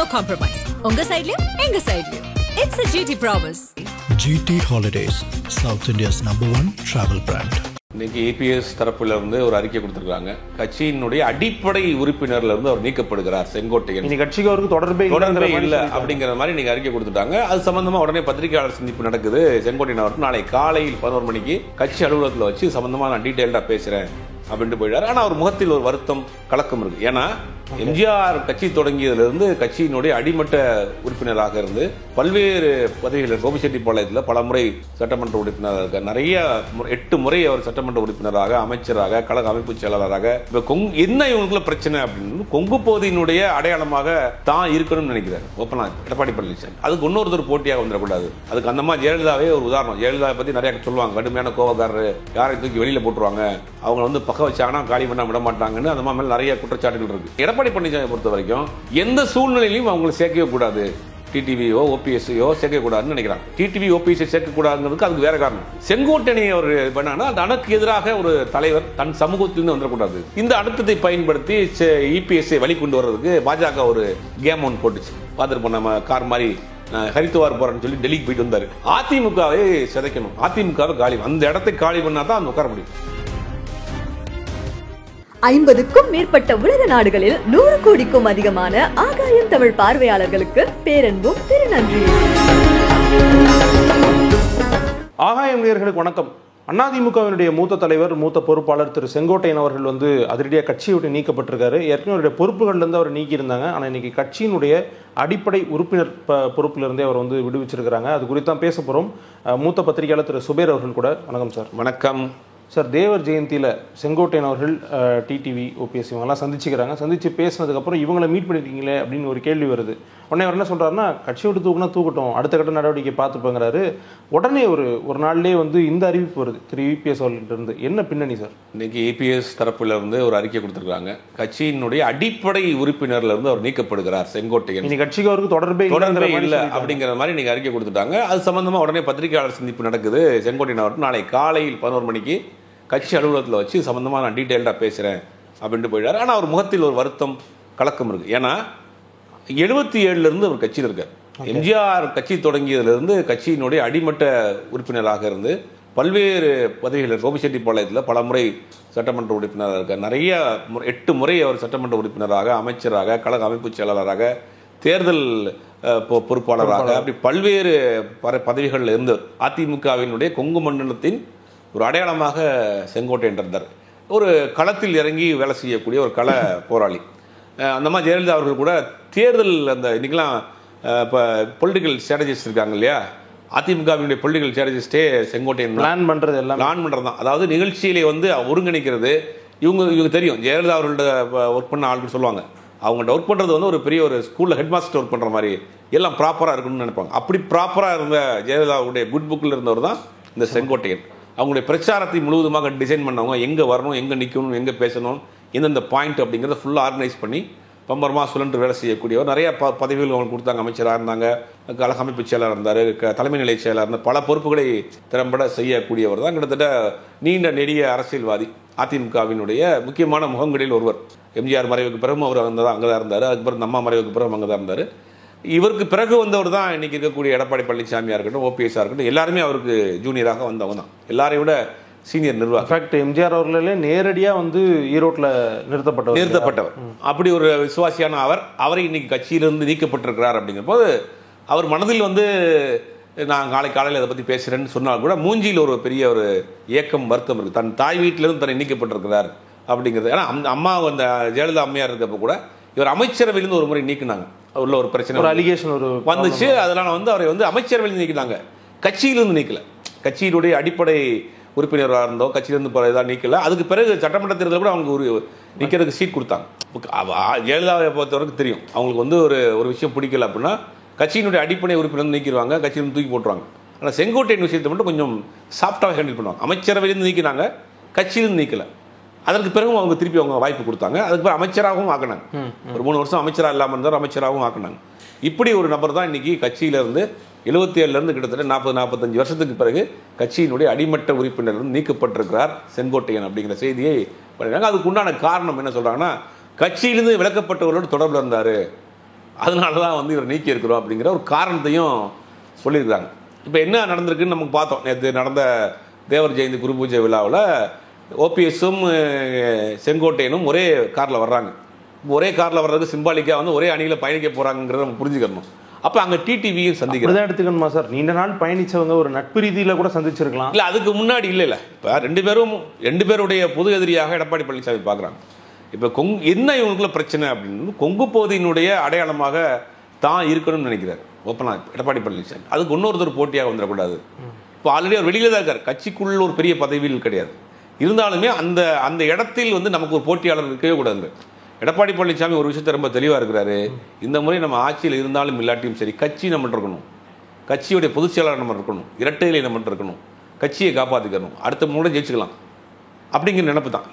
No compromise. உங்க சைடுலயும் எங்க சைடுலயும். It's a GT promise. GT Holidays, South India's #1 travel brand. இன்னைக்கு EPS தரப்புல இருந்து ஒரு அறிக்கை கொடுத்திருக்காங்க. கட்சியினுடைய அடிப்படை உறுப்பினர்ல இருந்து அவர் நீக்கப்படுகிறார் செங்கோட்டையன். இன்னைக்கு கட்சிக்கு அவருக்கு தொடர்பே இல்ல அப்படிங்கிற மாதிரி நீங்க அறிக்கை கொடுத்துட்டாங்க. அது சம்பந்தமா உடனே பத்திரிகையாளர் சந்திப்பு நடக்குது. செங்கோட்டையன் அவருக்கு நாளை காலையில் 11 மணிக்கு கட்சி அலுவலகத்தில் வச்சு சம்பந்தமா நான் டீடைல்டா பேசுறேன் அப்படின்ட்டு போயிட்டாரு. ஆனா அவர் முகத்தில் ஒரு வருத்தம் கலக்கம் இருக்கு. ஏன்னா எம்ஜிஆர் கட்சி தொடங்கியதிலிருந்து கட்சியினுடைய அடிமட்ட உறுப்பினராக இருந்து பல்வேறு பதவிகள் கோபிச்செட்டிப்பாளையத்தில் பல முறை சட்டமன்ற உறுப்பினராக நிறைய 8 முறை அவர் சட்டமன்ற உறுப்பினராக அமைச்சராக கழக அமைப்பு செயலாளராக என்ன இவங்களுக்குள்ள பிரச்சனை அப்படின்னு கொங்கு பகுதியினுடைய அடையாளமாக தான் இருக்கணும்னு நினைக்கிறார் ஓப்பனா எடப்பாடி பழனிசாமி. அதுக்கு இன்னொருத்தர் போட்டியாக வந்துடக்கூடாது. அதுக்கு அந்த மாதிரி ஜெயலலிதாவே ஒரு உதாரணம். ஜெயலலிதா பத்தி நிறைய சொல்லுவாங்க, கடுமையான கோபக்காரர், யாரை தூக்கி வெளியில போட்டுருவாங்க, அவங்க பக்க வச்சாங்கன்னா காலி பண்ண விட மாட்டாங்கன்னு அந்த மாதிரி நிறைய குற்றச்சாட்டுகள் இருக்கு. எடப்பாடி பழனிசாமி பொறுத்த வரைக்கும் எந்த சூழ்நிலையிலும் அவங்களை சேர்க்கவே கூடாது, டிடிவியோ ஓபிஎஸ்ஸையோ சேர்க்கக்கூடாதுன்னு நினைக்கிறாங்க. டிடிவி ஓபிஎஸ் சேர்க்கக்கூடாதுங்கிறதுக்கு அதுக்கு வேற காரணம். செங்கோட்டையனை அவர் பண்ணாங்கன்னா அந்த அணக்கு எதிராக ஒரு தலைவர் தன் சமூகத்திலிருந்து வந்துடக்கூடாது. இந்த அழுத்தத்தை பயன்படுத்தி இபிஎஸ்ஐ வழி கொண்டு வர்றதுக்கு பாஜக ஒரு கேம் ஒன்று போட்டுச்சு. பார்த்துட்டு நம்ம கார் மாதிரி ஹரித்துவார் போறேன்னு சொல்லி டெல்லிக்கு போயிட்டு வந்தாரு. அதிமுகவை சிதைக்கணும், அதிமுகவை காலி, அந்த இடத்தை காலி பண்ணா தான் உட்கார முடியும். 50க்கும் மேற்பட்ட உலக நாடுகளில் 100 கோடிக்கும் அதிகமான ஆகாயம் தமிழ் பார்வையாளர்களுக்கு பேரன்பும் திருநன்றி. ஆகாயம் நேயர்களுக்கு வணக்கம். அதிமுகவினுடைய மூத்த தலைவர் மூத்த பொறுப்பாளர் திரு செங்கோட்டையன் அவர்கள் அதிரடியாக கட்சியை விட்டு நீக்கப்பட்டிருக்காரு. ஏற்கனவே அவருடைய பொறுப்புகள்லேருந்து அவர் நீக்கியிருந்தாங்க. ஆனால் இன்னைக்கு கட்சியினுடைய அடிப்படை உறுப்பினர் பொறுப்பிலிருந்தே அவர் விடுவிச்சிருக்கிறாங்க. அது குறித்து தான் பேச போகிறோம். மூத்த பத்திரிகையாளர் திரு சுபேர் அவர்கள் கூட. வணக்கம் சார். வணக்கம் சார். தேவர் ஜெயந்தியில் செங்கோட்டையன் அவர்கள் டிடிவி ஓபிஎஸ் இவங்கெல்லாம் சந்திச்சுக்கிறாங்க. சந்திச்சு பேசினதுக்கப்புறம் இவங்களை மீட் பண்ணிருக்கீங்களே அப்படின்னு ஒரு கேள்வி வருது. உடனே அவர் என்ன சொல்றாருன்னா, கட்சி விட்டு தூக்குனா தூக்கட்டும், அடுத்த கட்ட நடவடிக்கை பார்த்துப்போங்கிறாரு. உடனே ஒரு நாள்லேயே இந்த அறிவிப்பு வருது திரு இபிஎஸ் அவர்கிட்ட இருந்து. என்ன பின்னணி சார்? இன்னைக்கு EPS தரப்புல இருந்து ஒரு அறிக்கை கொடுத்திருக்காங்க. கட்சியினுடைய அடிப்படை உறுப்பினர்ல இருந்து அவர் நீக்கப்படுகிறார் செங்கோட்டையன். இன்னைக்கு கட்சிக்கு அவருக்கு தொடர்பே இல்ல அப்படிங்கிற மாதிரி நீங்க அறிக்கை கொடுத்துட்டாங்க. அது சம்பந்தமா உடனே பத்திரிகையாளர் சந்திப்பு நடக்குது. செங்கோட்டையன் அவருக்கு நாளை காலையில் 11 மணிக்கு கட்சி அலுவலகத்தில் வச்சு சம்பந்தமா நான் டீடைல்டா பேசுறேன் அப்படின்ட்டு போயிட்டாரு. ஆனா அவர் முகத்தில் ஒரு வருத்தம் கலக்கம் இருக்கு. ஏன்னா 77 இருந்து அவர் கட்சியில் இருக்கார். எம்ஜிஆர் கட்சி தொடங்கியதிலிருந்து கட்சியினுடைய அடிமட்ட உறுப்பினராக இருந்து பல்வேறு பதவிகள் கோபிச்செட்டிப்பாளையத்தில் பல முறை சட்டமன்ற உறுப்பினராக இருக்கார். நிறைய 8 முறை அவர் சட்டமன்ற உறுப்பினராக அமைச்சராக கழக அமைப்பு செயலாளராக தேர்தல் பொறுப்பாளராக அப்படி பல்வேறு பதவிகளில் இருந்தவர். அதிமுகவினுடைய கொங்கு மண்டலத்தின் ஒரு அடையாளமாக செங்கோட்டையன் இருந்தார். ஒரு களத்தில் இறங்கி வேலை செய்யக்கூடிய ஒரு கள போராளி. அந்த மாதிரி ஜெயலலிதா அவர்கள் கூட தேர்தல் அந்த இன்னைக்கெல்லாம் இப்போ பொலிட்டிக்கல் ஸ்ட்ராட்டஜிஸ்ட் இருக்காங்க இல்லையா, அதிமுகவினுடைய பொலிட்டிக்கல் ஸ்ட்ராட்டஜிஸ்டே செங்கோட்டையன் பிளான் பண்ணுறது தான். அதாவது நிகழ்ச்சியிலே ஒருங்கிணைக்கிறது. இவங்க தெரியும், ஜெயலலிதா அவர்கள்ட்ட ஒர்க் பண்ண ஆளுன்னு சொல்லுவாங்க. அவங்கள்ட்ட ஒர்க் பண்ணுறது ஒரு பெரிய ஒரு ஸ்கூலில் ஹெட் மாஸ்டர் ஒர்க் பண்ணுற மாதிரி எல்லாம் ப்ராப்பராக இருக்கணும்னு நினைப்பாங்க. அப்படி ப்ராப்பராக இருந்த ஜெயலலிதாவுடைய குட் புக்கில் இருந்தவர் தான் இந்த செங்கோட்டையன். அவங்களுடைய பிரச்சாரத்தை முழுவதுமாக டிசைன் பண்ணவங்க, எங்கே வரணும், எங்கே நிற்கணும், எங்கே பேசணும், எந்தெந்த பாயிண்ட் அப்படிங்கிறத ஃபுல்லாக ஆர்கனைஸ் பண்ணி பம்பரமாக சுழன்று வேலை செய்யக்கூடியவர். நிறைய பதவிகள் அவங்களுக்கு கொடுத்தாங்க. அமைச்சராக இருந்தாங்க, கழக அமைப்பு செயலாளர் இருந்தார், தலைமை நிலை செயலாளர் இருந்தார். பல பொறுப்புகளை திறம்பட செய்யக்கூடியவர் தான். கிட்டத்தட்ட நீண்ட நெடிய அரசியல்வாதி, அதிமுகவினுடைய முக்கியமான முகங்களில் ஒருவர். எம்ஜிஆர் மறைவுக்கு பிறகு அவர் அங்கே தான் இருந்தார். அதுக்கப்புறம் அம்மா மறைவுக்கு பிறகு அங்கே தான் இருந்தார். இவருக்கு பிறகு வந்தவர் தான் இன்னைக்கு இருக்கக்கூடிய எடப்பாடி பழனிசாமியா இருக்கட்டும், ஓபிஎஸ்ஸா இருக்கட்டும், எல்லாருமே அவருக்கு ஜூனியராக வந்தவங்க தான். எல்லாரையும் விட சீனியர் நிர்வாகம். இன்ஃபேக்ட் எம்ஜிஆர் அவர்களே நேரடியாக ஈரோட்டில் நிறுத்தப்பட்டவர். அப்படி ஒரு விசுவாசியான அவரை இன்னைக்கு கட்சியிலிருந்து நீக்கப்பட்டிருக்கிறார். அப்படிங்கிற போது அவர் மனதில் நான் நாளை காலையில் அதை பற்றி பேசுகிறேன்னு சொன்னால் கூட மூஞ்சியில் ஒரு பெரிய ஒரு ஏக்கம் வருத்தம் இருக்குது. தன் தாய் வீட்டிலிருந்து தன்னை நீக்கப்பட்டிருக்கிறார் அப்படிங்கிறது. ஏன்னா அம்மா அந்த ஜெயலலிதா அம்மையார் இருக்கப்போ கூட இவர் அமைச்சரவையிலிருந்து ஒரு முறை நீக்கினாங்க. உள்ள ஒரு பிரச்சனை, ஒரு அலிகேஷன் வந்துச்சு. அதனால அவரை அமைச்சரவையில் நீக்கினாங்க, கட்சியிலிருந்து நீக்கல. கட்சியினுடைய அடிப்படை உறுப்பினராக இருந்தோம், கட்சியிலிருந்து இதாக நீக்கல. அதுக்கு பிறகு சட்டமன்ற தேர்தலில் கூட அவங்க ஒரு நிற்கிறதுக்கு சீட் கொடுத்தாங்க. ஜெயலலிதாவை பொறுத்தவரைக்கும் தெரியும், அவங்களுக்கு ஒரு விஷயம் பிடிக்கல அப்படின்னா கட்சியினுடைய அடிப்படை உறுப்பினர் நீக்கிடுவாங்க, கட்சியிலிருந்து தூக்கி போட்டுருவாங்க. ஆனால் செங்கோட்டையன் விஷயத்தை மட்டும் கொஞ்சம் சாஃப்டாக ஹேண்டில் பண்ணுவாங்க. அமைச்சரவையிலிருந்து நீக்கினாங்க, கட்சியிலிருந்து நீக்கல. அதற்கு பிறகும் அவங்க திருப்பி வாய்ப்பு கொடுத்தாங்க. அதுக்கு பிறகு அமைச்சராகவும் ஆக்கினாங்க. ஒரு 3 வருஷம் அமைச்சராக இல்லாமல் இருந்தார், அமைச்சராகவும் ஆக்கினாங்க. இப்படி ஒரு நபர் தான் இன்னைக்கு கட்சியிலிருந்து 77 கிட்டத்தட்ட 40-45 வருஷத்துக்கு பிறகு கட்சியினுடைய அடிமட்ட உறுப்பினர் நீக்கப்பட்டிருக்கிறார் செங்கோட்டையன் அப்படிங்கிற செய்தியை பண்ணிருக்காங்க. அதுக்கு உண்டான காரணம் என்ன சொல்றாங்கன்னா, கட்சியிலிருந்து விலக்கப்பட்டவர்களோடு தொடர்பில் இருந்தாரு, அதனால தான் வந்து இவர் நீக்கி இருக்கிறோம் அப்படிங்கிற ஒரு காரணத்தையும் சொல்லியிருக்காங்க. இப்போ என்ன நடந்திருக்குன்னு நமக்கு பார்த்தோம். நேற்று நடந்த தேவர் ஜெயந்தி குரு பூஜை விழாவில் ஓபிஎஸும் செங்கோட்டையனும் ஒரே காரில் வர்றாங்க. ஒரே காரில் வர்றதுக்கு சிம்பாலிக்காக வந்து ஒரே அணியில் பயணிக்க போகிறாங்கிறத நம்ம புரிஞ்சுக்கணும். அப்போ அங்கே டிடிவியும் சந்திக்கிறோம். எடுத்துக்கணுமா சார்? நீண்ட நாள் பயணிச்சவங்க ஒரு நட்பு ரீதியில் கூட சந்திச்சிருக்கலாம். இல்லை, அதுக்கு முன்னாடி இல்லை. இப்போ ரெண்டு பேருடைய பொது எதிரியாக எடப்பாடி பழனிசாமி பார்க்குறாங்க. இப்போ என்ன இவங்களுக்குள்ள பிரச்சனை அப்படின்னு கொங்கு பகுதியினுடைய அடையாளமாக தான் இருக்கணும்னு நினைக்கிறார் ஓப்பனாக எடப்பாடி பழனிசாமி. அதுக்கு இன்னொருத்தர் போட்டியாக வந்துடக்கூடாது. இப்போ ஆல்ரெடி அவர் வெளியில் தான் இருக்கார், கட்சிக்குள்ள ஒரு பெரிய பதவியில் கிடையாது. இருந்தாலுமே அந்த அந்த இடத்தில் வந்து நமக்கு ஒரு போட்டியாளர் இருக்கவே கூடாது. எடப்பாடி பழனிசாமி ஒரு விஷயத்தை ரொம்ப தெளிவாக இருக்கிறாரு. இந்த முறை நம்ம ஆட்சியில் இருந்தாலும் இல்லாட்டியும் சரி, கட்சி நம்ம இருக்கணும், கட்சியுடைய பொதுச் செயலாளர் நம்ம இருக்கணும், இரட்டை இலை நம்ம இருக்கணும், கட்சியை காப்பாற்றிக்கணும், அடுத்த முறை ஜெயிச்சுக்கலாம் அப்படிங்கிற நினைப்பு தான்.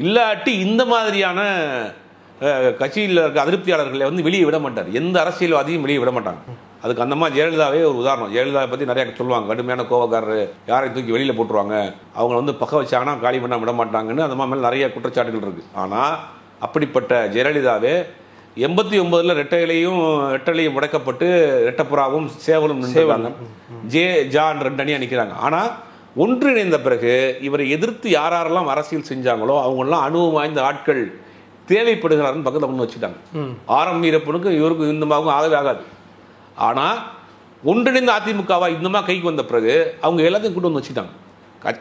இல்லாட்டி இந்த மாதிரியான கட்சியில் இருக்க அதிருப்தியாளர்களை வந்து வெளியே விட மாட்டார். எந்த அரசியல்வாதியும் வெளியே விட மாட்டாங்க. அதுக்கு அந்த மாதிரி ஜெயலலிதாவே ஒரு உதாரணம். ஜெயலலிதாவை பற்றி நிறைய சொல்லுவாங்க, கடுமையான கோவக்காரர், யாரையும் தூக்கி வெளியில் போட்டுருவாங்க, அவங்க வந்து பக்கம் வச்சாங்கன்னா காலி பண்ண விட மாட்டாங்கன்னு அந்த மாதிரி நிறைய குற்றச்சாட்டுகள் இருக்குது. ஆனால் அப்படிப்பட்ட ஜெயலலிதாவே 89 ரெட்டையிலையும் முடக்கப்பட்டு ரெட்டப்புறாவும் சேவலும் நின்றுவாங்க. ஜான் 2 அணியாக நிற்கிறாங்க. ஆனால் ஒன்றிணைந்த பிறகு இவரை எதிர்த்து யாரெல்லாம் அரசியல் செஞ்சாங்களோ அவங்கெல்லாம் அனுபவம் வாய்ந்த ஆட்கள் தேவைப்படுகிறாருன்னு பக்கத்தில் கொண்டு வச்சுட்டாங்க. ஆரம் வீரப்பனுக்கும் இவருக்கும் இந்தமாகவும் ஆகவே ஆகாது. ஆனால் ஒன்றிணைந்த அதிமுகவா இந்தமா கைக்கு வந்த பிறகு அவங்க எல்லாத்தையும் கூட்டு வந்து வச்சுட்டாங்க.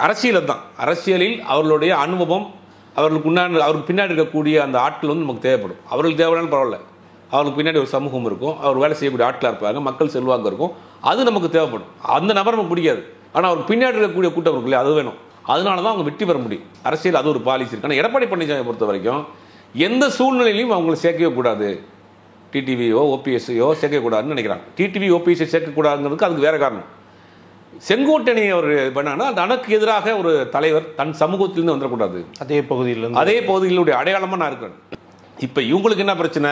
அரசியல் தான், அரசியலில் அவர்களுடைய அனுபவம், அவருக்கு பின்னாடி இருக்கக்கூடிய அந்த ஆட்கள் வந்து நமக்கு தேவைப்படும். அவர்களுக்கு தேவையான பரவாயில்ல, அவருக்கு பின்னாடி ஒரு சமூகம் இருக்கும், அவர் வேலை செய்யக்கூடிய ஆட்களாக இருப்பாங்க, மக்கள் செல்வாங்க இருக்கும், அது நமக்கு தேவைப்படும். அந்த நபர் நமக்கு பிடிக்காது, ஆனால் அவர் பின்னாடி இருக்கக்கூடிய கூட்டம் இருக்குல்ல, அது வேணும். அதனால தான் அவங்க வெற்றி பெற முடியும். அரசியல் அது ஒரு பாலிசி இருக்கு. ஆனால் எடப்பாடி பழனிசாமி பொறுத்த வரைக்கும் எந்த சூழ்நிலையிலையும் அவங்களை சேர்க்கவே கூடாது, டிடிவியோ ஓபிஎஸ்ஸையோ சேர்க்கக்கூடாதுன்னு நினைக்கிறாங்க. டிடிவி ஓபிஎஸ்ஸை சேர்க்கக்கூடாதுங்கிறதுக்கு அதுக்கு வேற காரணம். செங்கோட்டையனை அவர் பண்ணாங்கன்னா தனக்கு எதிராக ஒரு தலைவர் தன் சமூகத்திலிருந்து வந்துடக்கூடாது, அதே பகுதியிலுடைய அடையாளமாக நான் இருக்கிறேன். இப்போ இவங்களுக்கு என்ன பிரச்சனை,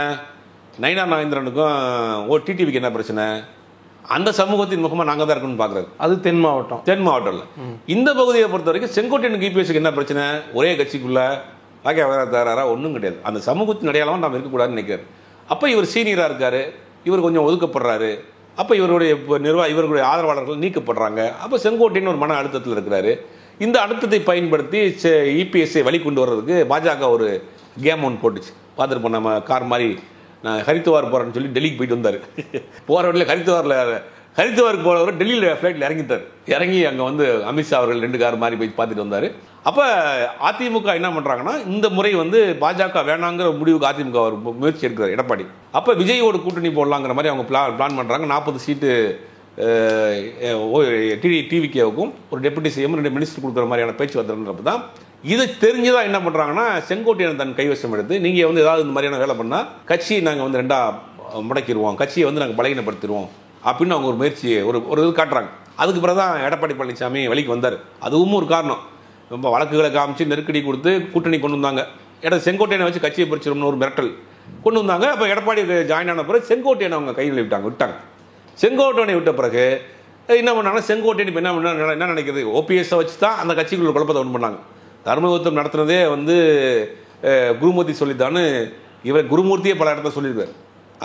நயினார் நாகேந்திரனுக்கும் டிடிவிக்கு என்ன பிரச்சனை, அந்த சமூகத்தின் முகமாக நாங்கள் தான் இருக்கணும்னு பார்க்குறாரு. அது தென் மாவட்டம்ல. இந்த பகுதியை பொறுத்த வரைக்கும் செங்கோட்டையனுக்கு இபிஎஸ்க்கு என்ன பிரச்சனை, ஒரே கட்சிக்குள்ள வாக்கிய தகராறா ஒன்றும் கிடையாது, அந்த சமூகத்தின் அடையாளமாக நாம் இருக்கக்கூடாதுன்னு நினைக்கிறார். அப்போ இவர் சீனியராக இருக்கார், இவர் கொஞ்சம் ஒதுக்கப்படுறாரு, அப்போ இவருடைய ஆதரவாளர்கள் நீக்கப்படுறாங்க. அப்போ செங்கோட்டையன் ஒரு மன அழுத்தத்தில் இருக்கிறாரு. இந்த அழுத்தத்தை பயன்படுத்தி இபிஎஸ்ஐ வழி கொண்டு வர்றதுக்கு பாஜக ஒரு கேம் ஒன்று போட்டுச்சு. பார்த்துருப்போம், நம்ம கார் மாதிரி நான் ஹரித்துவார் போகிறேன்னு சொல்லி டெல்லிக்கு போயிட்டு வந்தார். போகிற வழியில் ஹரித்துவாருக்கு போகிறவர் டெல்லியில் ஃப்ளைட்டில் இறங்கி அங்கே வந்து அமித்ஷா அவர்கள் 2 கார் மாதிரி போய் பார்த்துட்டு வந்தார். அப்போ அதிமுக என்ன பண்ணுறாங்கன்னா, இந்த முறை வந்து பாஜக வேணாங்கிற முடிவுக்கு அதிமுக ஒரு முயற்சி எடுக்கிறார் எடப்பாடி. அப்போ விஜயோட கூட்டணி போடலாங்கிற மாதிரி அவங்க பிளான் பண்ணுறாங்க. 40 சீட்டு டிவிகேவுக்கும் ஒரு டெபுட்டி சிஎம் 2 மினிஸ்டர் கொடுக்குற மாதிரியான பேச்சுவார்த்தைன்றப்ப தான் இதை தெரிஞ்சுதான் என்ன பண்ணுறாங்கன்னா, செங்கோட்டையன் தன் கைவசம் எடுத்து நீங்கள் வந்து ஏதாவது இந்த மாதிரியான வேலை பண்ணால் கட்சியை நாங்கள் வந்து 2 முடக்கிடுவோம், கட்சியை வந்து நாங்கள் பலகீனப்படுத்திடுவோம் அப்படின்னு அவங்க ஒரு முயற்சியை ஒரு இது காட்டுறாங்க. அதுக்கு பிறகு தான் எடப்பாடி பழனிசாமி வழிக்கு வந்தார். அதுவும் ஒரு காரணம். ரொம்ப வழக்குகளை காமிச்சு நெருக்கடி கொடுத்து கூட்டணி கொண்டு வந்தாங்க. செங்கோட்டையனை வச்சு கட்சியை பிரிச்சிடும்னு ஒரு மிரட்டல் கொண்டு வந்தாங்க. அப்போ எடப்பாடி ஜாயின் ஆன பிறகு செங்கோட்டையனை அவங்க கையில் விட்டாங்க. செங்கோட்டையனை விட்ட பிறகு என்ன பண்ணாங்கன்னா, செங்கோட்டையன் இப்போ என்ன நினைக்கிறது, ஓபிஎஸ்ஸை வச்சு தான் அந்த கட்சிக்குள்ள குழப்பத்தை ஒன்று பண்ணாங்க. தர்மயுத்தம் நடத்துனதே வந்து குருமூர்த்தி சொல்லித்தான்னு இவர் குருமூர்த்தியே பல இடத்துல சொல்லியிருக்காரு.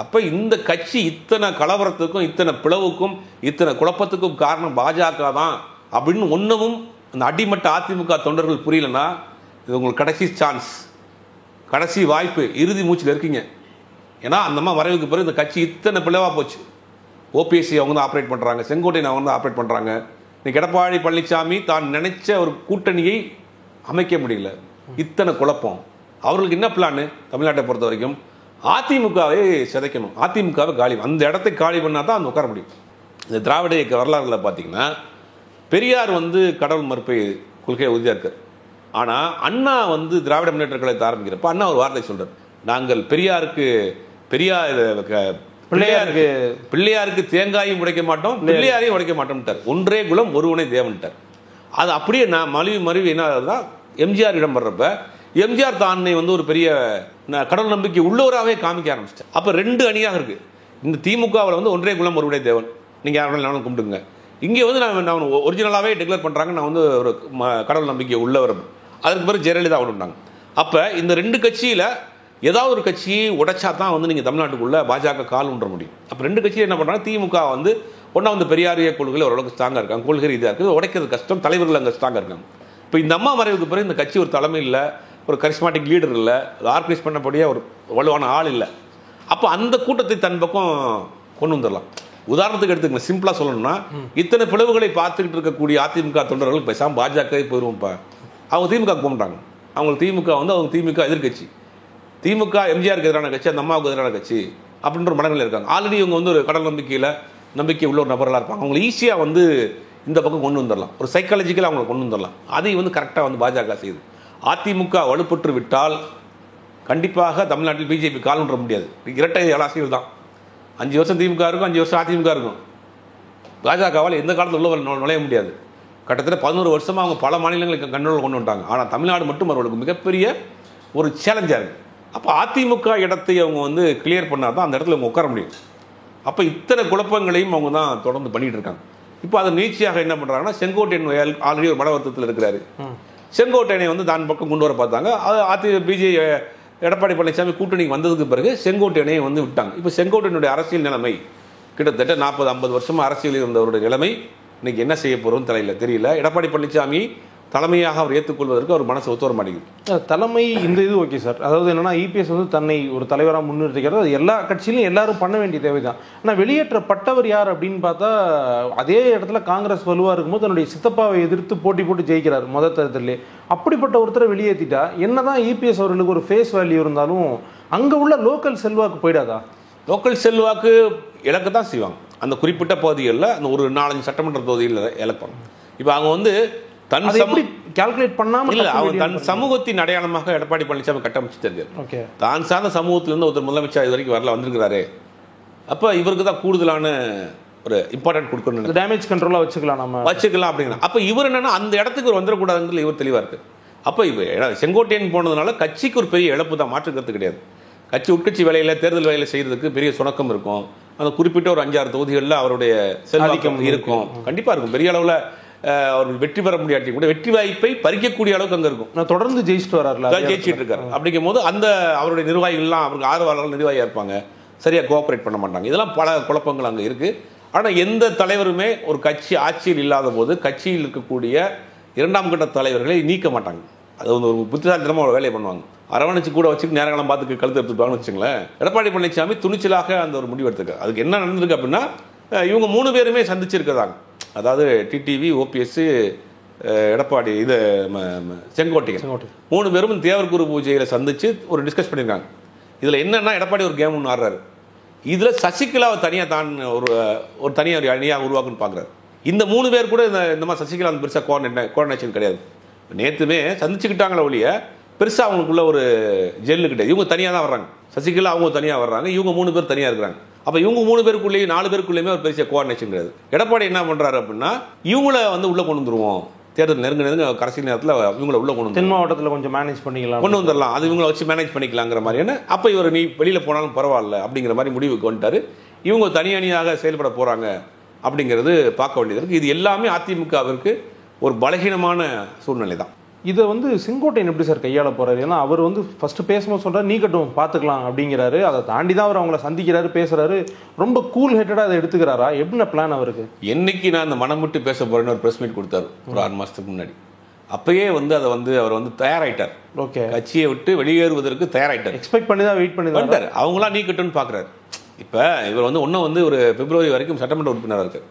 அப்போ இந்த கட்சி இத்தனை கலவரத்துக்கும் இத்தனை பிளவுக்கும் இத்தனை குழப்பத்துக்கும் காரணம் பாஜக தான் அப்படின்னு ஒன்றும் அந்த அடிமட்ட அதிமுக தொண்டர்கள் புரியலன்னா, இது உங்களுக்கு கடைசி சான்ஸ், கடைசி வாய்ப்பு, இறுதி மூச்சில் இருக்கீங்க. ஏன்னா அந்த மாதிரி வரவுக்கு பிறகு இந்த கட்சி இத்தனை பிளவாக போச்சு. ஓபிஎஸ்சி அவங்க தான் ஆப்ரேட் பண்ணுறாங்க, செங்கோட்டையன் அவங்க தான் ஆப்ரேட் பண்ணுறாங்க. இன்னைக்கு எடப்பாடி பழனிசாமி தான் நினைச்ச ஒரு கூட்டணியை அமைக்க முடியல, இத்தனை குழப்பம். அவர்களுக்கு என்ன பிளான், தமிழ்நாட்டை பொறுத்த வரைக்கும் அதிமுகவை சிதைக்கணும், அதிமுகவை காலி, அந்த இடத்தை காலி பண்ணால் தான் அந்த உட்கார முடியும். இந்த திராவிட இயக்க வரலாறுல பார்த்தீங்கன்னா, பெரியார் வந்து கடவுள் மறுப்பை கொள்கையை உறுதியாக இருக்கார். ஆனால் அண்ணா வந்து திராவிட முன்னேற்ற கழகத்தை ஆரம்பிக்கிறப்ப அண்ணா ஒரு வார்த்தை சொல்றார், நாங்கள் பிள்ளையாருக்கு தேங்காயும் உடைக்க மாட்டோம், பிள்ளையாரையும் உடைக்க மாட்டோம்ட்டார். ஒன்றே குலம் ஒருவனே தேவன்ட்டார். அது அப்படியே நான் மறுவி என்ன ஆகுதுன்னா, எம்ஜிஆர் இடம் வர்றப்ப எம்ஜிஆர் தானே வந்து ஒரு பெரிய கடவுள் நம்பிக்கை உள்ளவராகவே காமிக்க ஆரம்பிச்சிட்டேன். அப்போ 2 அணியாக இருக்கு. இந்த திமுகவில் வந்து ஒன்றே குலம் ஒருவனே தேவன், நீங்கள் யாரும் கும்பிடுங்க. இங்கே வந்து நான் ஒரிஜினலாகவே டிக்ளேர் பண்ணுறாங்க, நான் வந்து ஒரு கடவுள் நம்பிக்கை உள்ளவர். அதற்கு பிறகு ஜெயலலிதா விட்டாங்க. அப்போ இந்த 2 கட்சியில் ஏதாவது ஒரு கட்சியை உடைச்சா தான் வந்து நீங்கள் தமிழ்நாட்டுக்குள்ளே பாஜக கால் ஊன்ற முடியும். அப்போ 2 கட்சியும் என்ன பண்ணுறாங்க, திமுக வந்து ஒன்றா வந்து பெரியாரிய கொள்கையில் ஓரளவுக்கு ஸ்ட்ராங்காக இருக்காங்க, கொள்கை ரீதியாக இருக்குது, உடைக்கிறது கஷ்டம், தலைவர்கள் அங்கே ஸ்ட்ராங்காக இருக்காங்க. இப்போ இந்த அம்மா மறைவுக்கு பிறகு இந்த கட்சி ஒரு தலைமை இல்லை, ஒரு கரிஸ்மாட்டிக் லீடர் இல்லை, ஆர்கனைஸ் பண்ணபடியாக ஒரு வலுவான ஆள் இல்லை. அப்போ அந்த கூட்டத்தை தன் பக்கம் கொண்டு வந்துடலாம். உதாரணத்துக்கு எடுத்துக்கங்க, சிம்பிளாக சொல்லணும்னா இத்தனை பிளவுகளை பார்த்துக்கிட்டு இருக்கக்கூடிய அதிமுக தொண்டர்கள் பேசாமல் பாஜக போயிடுவோம்ப்பா, அவங்க திமுக போகிறாங்க. அவங்களுக்கு திமுக வந்து அவங்க திமுக எதிர்கட்சி, திமுக எம்ஜிஆருக்கு எதிரான கட்சி, அந்த அம்மாவுக்கு எதிரான கட்சி அப்படின்ற ஒரு மனநிலை இருக்காங்க. ஆல்ரெடி இவங்க வந்து ஒரு கடல் நம்பிக்கை உள்ள ஒரு நபர்களாக இருப்பாங்க. அவங்களை ஈஸியாக வந்து இந்த பக்கம் கொண்டு வந்துடலாம், ஒரு சைக்காலஜிக்கலாக அவங்களை கொண்டு வந்துடலாம். அதை வந்து கரெக்டாக வந்து பாஜக செய்யுது. அதிமுக வலுப்பெற்று விட்டால் கண்டிப்பாக தமிழ்நாட்டில் பிஜேபி கால் ஊன்ற முடியாது. இரட்டை அரசியல் தான். 5 வருஷம் திமுக இருக்கும், 5 வருஷம் அதிமுக இருக்கும். பாஜகவால் எந்த காலத்தில் உள்ள நுழைய முடியாது. கிட்டத்தட்ட 11 வருஷமாக அவங்க பல மாநிலங்களுக்கு கண்ட்ரோல் கொண்டு வந்துட்டாங்க. ஆனால் தமிழ்நாடு மட்டும் அவர்களுக்கு மிகப்பெரிய ஒரு சேலஞ்சாக இருக்குது. அப்போ அதிமுக இடத்தை அவங்க வந்து கிளியர் பண்ணால் தான் அந்த இடத்துல அவங்க உட்கார முடியும். அப்போ இத்தனை குழப்பங்களையும் அவங்க தான் தொடர்ந்து பண்ணிகிட்டு இருக்காங்க. இப்போ அதை நீட்சியாக என்ன பண்ணுறாங்கன்னா, செங்கோட்டையன் ஆல்ரெடி ஒரு மன வருத்தத்தில் இருக்கிறாரு. செங்கோட்டையனை வந்து தான் பக்கம் கொண்டு வர பார்த்தாங்க. அது எடப்பாடி பழனிசாமி கூட்டணிக்கு வந்ததுக்கு பிறகு செங்கோட்டையனை வந்து விட்டாங்க. இப்போ செங்கோட்டையனுடைய அரசியல் நிலைமை கிட்டத்தட்ட 40-50 வருஷமாக அரசியலில் இருந்தவருடைய நிலைமை இன்னைக்கு என்ன செய்ய போகிறோம்னு தெரியல. எடப்பாடி பழனிசாமி தலைமையாக அவர் ஏற்றுக்கொள்வதற்கு அவர் மனசு ஒத்து வர மாட்டேங்குது. தலைமை இந்த இது ஓகே சார். அதாவது என்னன்னா, இபிஎஸ் வந்து தன்னை ஒரு தலைவராக முன்னிறுத்திக்கிறது, அது எல்லா கட்சியிலும் எல்லாரும் பண்ண வேண்டிய தேவைதான். ஆனால் வெளியேற்றப்பட்டவர் யார் அப்படின்னு பார்த்தா, அதே இடத்துல காங்கிரஸ் வலுவாக இருக்கும்போது தன்னுடைய சித்தப்பாவை எதிர்த்து போட்டு ஜெயிக்கிறார் முதல் தரத்திலே. அப்படிப்பட்ட ஒருத்தரை வெளியேற்றிட்டா என்னதான் இபிஎஸ் அவர்களுக்கு ஒரு ஃபேஸ் வேல்யூ இருந்தாலும் அங்கே உள்ள லோக்கல் செல்வாக்கு போயிடாதா? லோக்கல் செல்வாக்கு இழக்க தான் செய்வாங்க. அந்த குறிப்பிட்ட பகுதிகளில் அந்த ஒரு 4-5 சட்டமன்ற தொகுதியில் இழப்பாங்க. இப்போ அவங்க வந்து தன் கால்குலேட் பண்ணாம இல்ல, அவன் தன் சமூகத்தின் அடையாளமாக எடப்பாடி பழனிசாமி கட்டமைச்சிருக்காரு. தான் சார்ந்த சமூகத்திலிருந்து ஒருத்தர் முதலமைச்சர் இது வரைக்கும் வரல வந்திருக்கிறாரு. அப்போ இவருக்கு தான் கூடுதலான ஒரு இம்பார்ட்டன்ட் கொடுக்கணும், டேமேஜ் கண்ட்ரோலாக வச்சுக்கலாம் அப்படிங்கிற. அப்போ இவர் என்னன்னா அந்த இடத்துக்கு ஒரு வந்துடக்கூடாதுங்கிறது இவர் தெளிவாக இருக்கு. அப்போ இவர் செங்கோட்டையன் போனதுனால கட்சிக்கு ஒரு பெரிய இழப்பு தான், மாற்றுக்கிறது கிடையாது. கட்சி உட்கட்சி வேலையில் தேர்தல் வேலையில் செய்யறதுக்கு பெரிய சுணக்கம் இருக்கும். அந்த குறிப்பிட்ட ஒரு 5-6 தொகுதிகளில் அவருடைய செல்வாக்கம் இருக்கும், கண்டிப்பாக இருக்கும். பெரிய அளவில் அவர்கள் வெற்றி பெற முடியாட்டி கூட வெற்றி வாய்ப்பை பறிக்கக்கூடிய அளவுக்கு அங்கே இருக்கும். நான் தொடர்ந்து ஜெயிச்சுட்டு இருக்காரு. அப்படிங்கும் போது அந்த அவருடைய நிர்வாகிகள்லாம் அவருக்கு ஆதரவாளர்கள் நிர்வாகியாக இருப்பாங்க, சரியாக கோஆப்ரேட் பண்ண மாட்டாங்க. இதெல்லாம் பல குழப்பங்கள் அங்கே இருக்கு. ஆனால் எந்த தலைவருமே ஒரு கட்சி ஆட்சியில் இல்லாத போது கட்சியில் இருக்கக்கூடிய 2ஆம் கட்ட தலைவர்களை நீக்க மாட்டாங்க. அது வந்து ஒரு புத்திசாலித்தனமாக ஒரு வேலையை பண்ணுவாங்க. அரவணைச்சு கூட வச்சுட்டு நேரங்காலம் பார்த்து கழுத்து எடுத்துப்பாங்கன்னு வச்சுங்களேன். எடப்பாடி பழனிசாமி துணிச்சலாக அந்த ஒரு முடிவு எடுத்துக்க. அதுக்கு என்ன நடந்திருக்கு அப்படின்னா, இவங்க 3 பேருமே சந்திச்சிருக்கிறாங்க. அதாவது டிடிவி, ஓபிஎஸ், எடப்பாடி, இது செங்கோட்டையன் 3 பேரும் தேவர் குரு பூஜையில் சந்திச்சு ஒரு டிஸ்கஸ் பண்ணியிருக்காங்க. இதில் என்னன்னா, எடப்பாடி ஒரு கேம் ஒன்று ஆடுறாரு. இதில் சசிகலாவை தனியாக தான் ஒரு தனியாக அணியாக உருவாக்குன்னு பார்க்குறாரு. இந்த 3 பேர் கூட இந்த மாதிரி சசிகலா பெருசாக கோஆர்டினேஷன் கிடையாது. நேற்றுமே சந்திச்சுக்கிட்டாங்களே ஒழிய பெருசாக அவங்களுக்குள்ள ஒரு ஜெல்லு கிடையாது. இவங்க தனியாக தான் வர்றாங்க. சசிகலா அவங்க தனியாக வர்றாங்க, இவங்க 3 பேர் தனியாக இருக்கிறாங்க. அப்போ இவங்க 3 பேருக்குள்ளேயும் 4 பேருக்குள்ளேயுமே ஒரு பெரிய கோஆர்டினேஷன் கிடையாது. எடப்பாடி என்ன பண்ணுறாரு அப்படின்னா, இவங்கள வந்து உள்ளே கொண்டு வந்துருவோம், தேர்தல் நெருங்க கடைசி நேரத்தில் இவங்களை உள்ள கொண்டு தென் மாவட்டத்தில் கொஞ்சம் மேனேஜ் பண்ணிக்கலாம், கொண்டு வந்துடலாம், அது இவங்களை வச்சு மேனேஜ் பண்ணிக்கலாங்கிற மாதிரியான. அப்போ இவர் நீ வெளியில் போனாலும் பரவாயில்ல அப்படிங்கிற மாதிரி முடிவுக்கு வந்துட்டாரு. இவங்க தனி அணியாக செயல்பட போகிறாங்க அப்படிங்கிறது பார்க்க வேண்டியது இருக்குது. இது எல்லாமே அதிமுகவிற்கு ஒரு பலகீனமான சூழ்நிலை தான். இதை வந்து செங்கோட்டையன் எப்படி சார் கையாள போறாரு? ஏன்னா அவர் வந்து ஃபர்ஸ்ட் பேசும்போது சொல்றாரு, நீ கட்டும் பார்த்துக்கலாம் அப்படிங்கிறாரு. அதை தாண்டி தான் அவர் அவங்கள சந்திக்கிறாரு, பேசுறாரு. ரொம்ப கூல் ஹெட்டடாக அதை எடுத்துக்கிறாரா? எப்படின்னா பிளான் அவருக்கு? என்னைக்கு நான் அந்த மனம் விட்டு பேச போறேன்னு ஒரு ப்ரெஸ் மீட் கொடுத்தாரு ஒரு 6 மாதத்துக்கு முன்னாடி. அப்பயே வந்து அதை வந்து அவர் வந்து தயாராயிட்டார். ஓகே, கட்சியை விட்டு வெளியேறுவதற்கு தயாராயிட்டார். எக்ஸ்பெக்ட் பண்ணி தான் வெயிட் பண்ணி வந்துட்டார். அவங்களாம் நீ கட்டுன்னு பார்க்குறாரு. இப்போ இவர் வந்து இன்னும் வந்து ஒரு பிப்ரவரி வரைக்கும் சட்டமன்ற உறுப்பினராக இருக்கார்.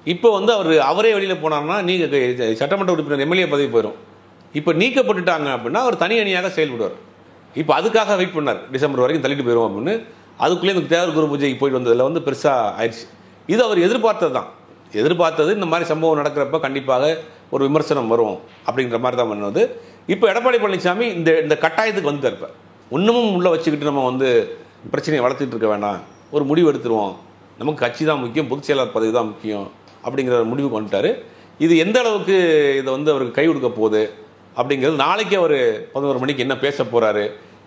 இப்போ வந்து அவரே வெளியில் போனார்னா நீங்கள் சட்டமன்ற உறுப்பினர் எம்எல்ஏ பதவி போயிடும். இப்போ நீக்கப்பட்டுட்டாங்க அப்படின்னா அவர் தனி அணியாக செயல்படுவார். இப்போ அதுக்காக வெயிட் பண்ணார், டிசம்பர் வரைக்கும் தள்ளிட்டு போயிடும் அப்படின்னு. அதுக்குள்ளே இந்த தேவர் குரு பூஜைக்கு போயிட்டு வந்ததில் வந்து பெருசாக ஆயிடுச்சு. இது அவர் எதிர்பார்த்தது தான். எதிர்பார்த்தது இந்த மாதிரி சம்பவம் நடக்கிறப்ப கண்டிப்பாக ஒரு விமர்சனம் வரும் அப்படிங்கிற மாதிரி தான் பண்ணுவது. இப்போ எடப்பாடி பழனிசாமி இந்த கட்டாயத்துக்கு வந்துட்டார். இப்போ இன்னமும் உள்ளே வச்சுக்கிட்டு நம்ம வந்து பிரச்சனையை வளர்த்துட்டு இருக்க வேண்டாம், ஒரு முடிவு எடுத்துருவோம், நமக்கு கட்சி தான் முக்கியம், பொதுச் செயலாளர் பதவி தான் முக்கியம் அப்படிங்கிற முடிவுக்கு வந்துட்டார். இது எந்த அளவுக்கு இதை வந்து அவருக்கு கை கொடுக்க போகுது அப்படிங்கிறது நாளைக்கு அவர் 11 மணிக்கு என்ன பேச போறாரு,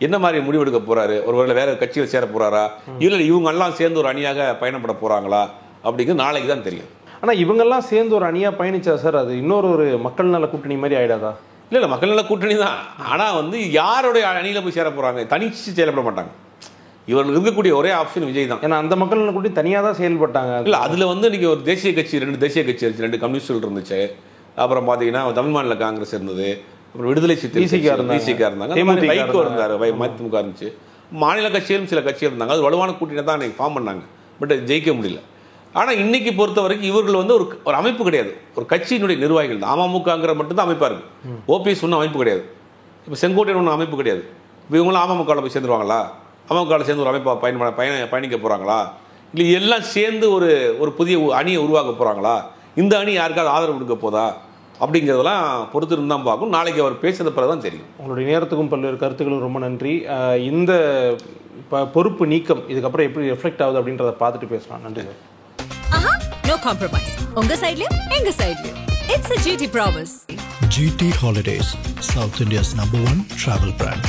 என்ன மாதிரி முடிவெடுக்க போறாரு, ஒருவேளை வேற கட்சியில் சேர போறாரா, இல்லை இவங்க எல்லாம் சேர்ந்து ஒரு அணியாக பயணப்பட போறாங்களா அப்படிங்கிறது நாளைக்கு தான் தெரியும். ஆனால் இவங்கெல்லாம் சேர்ந்து ஒரு அணியாக பயணிச்சா சார் அது இன்னொரு மக்கள் நல கூட்டணி மாதிரி ஆயிடாதா? இல்லை மக்கள் நல கூட்டணி தான். ஆனால் வந்து யாருடைய அணியில் போய் சேர போகிறாங்க, தனிச்சு செயல்பட மாட்டாங்க. இவர்கள் இருக்கக்கூடிய ஒரே ஆப்ஷன் விஜய் தான். ஏன்னா அந்த மக்கள் நல கூட்டணி தனியாக தான் செயல்பட்டாங்க. இல்லை அதில் வந்து இன்றைக்கி ஒரு தேசிய கட்சி, 2 தேசிய கட்சி இருந்துச்சு, 2 கம்யூனிஸ்டுகள் இருந்துச்சு. அப்புறம் பார்த்தீங்கன்னா தமிழ் மாநில காங்கிரஸ் இருந்தது, அப்புறம் விடுதலை சிறுத்தைகள் இருந்தாங்க, வைகோ இருந்தார், மதிமுக இருந்துச்சு, மாநில கட்சியிலும் சில கட்சிகள் இருந்தாங்க. அது வலுவான கூட்டணி தான் அன்றைக்கி ஃபார்ம் பண்ணாங்க. பட் ஜெயிக்க முடியல. ஆனால் இன்னைக்கு பொறுத்த வரைக்கும் இவர்கள் வந்து ஒரு அமைப்பு கிடையாது, ஒரு கட்சியினுடைய நிர்வாகிகள் தான். அமமுகங்கிற மட்டும்தான் அமைப்பாக இருக்குது. ஓபிஎஸ் ஒன்றும் அமைப்பு கிடையாது. இப்போ செங்கோட்டையன் ஒன்றும் அமைப்பு கிடையாது. இப்போ இவங்களும் அமமுகவில் போய் சேர்ந்துருவாங்களா? அமமுகவில் சேர்ந்து ஒரு அமைப்பாக பயணிக்க போகிறாங்களா? இல்லை எல்லாம் சேர்ந்து ஒரு புதிய அணியை உருவாக்க போகிறாங்களா? இந்த அணி யாருக்காவது ஆதரவு கொடுக்க போதா அப்படிங்கிறதெல்லாம் பொறுத்து இருந்தால் பார்க்கும். நாளைக்கு அவர் பேசுகிற பிறகு தான் தெரியும். உங்களுடைய நேரத்துக்கும் பல்வேறு கருத்துக்களும் ரொம்ப நன்றி. இந்த பொறுப்பு நீக்கம் இதுக்கப்புறம் எப்படி ரிஃப்ளெக்ட் ஆகுது அப்படின்றத பார்த்துட்டு பேசலாம். நன்றி சார். No compromise. உங்க சைட்லயும் எங்க சைட்லயும். It's a GT promise. GT Holidays, South India's #1 travel brand.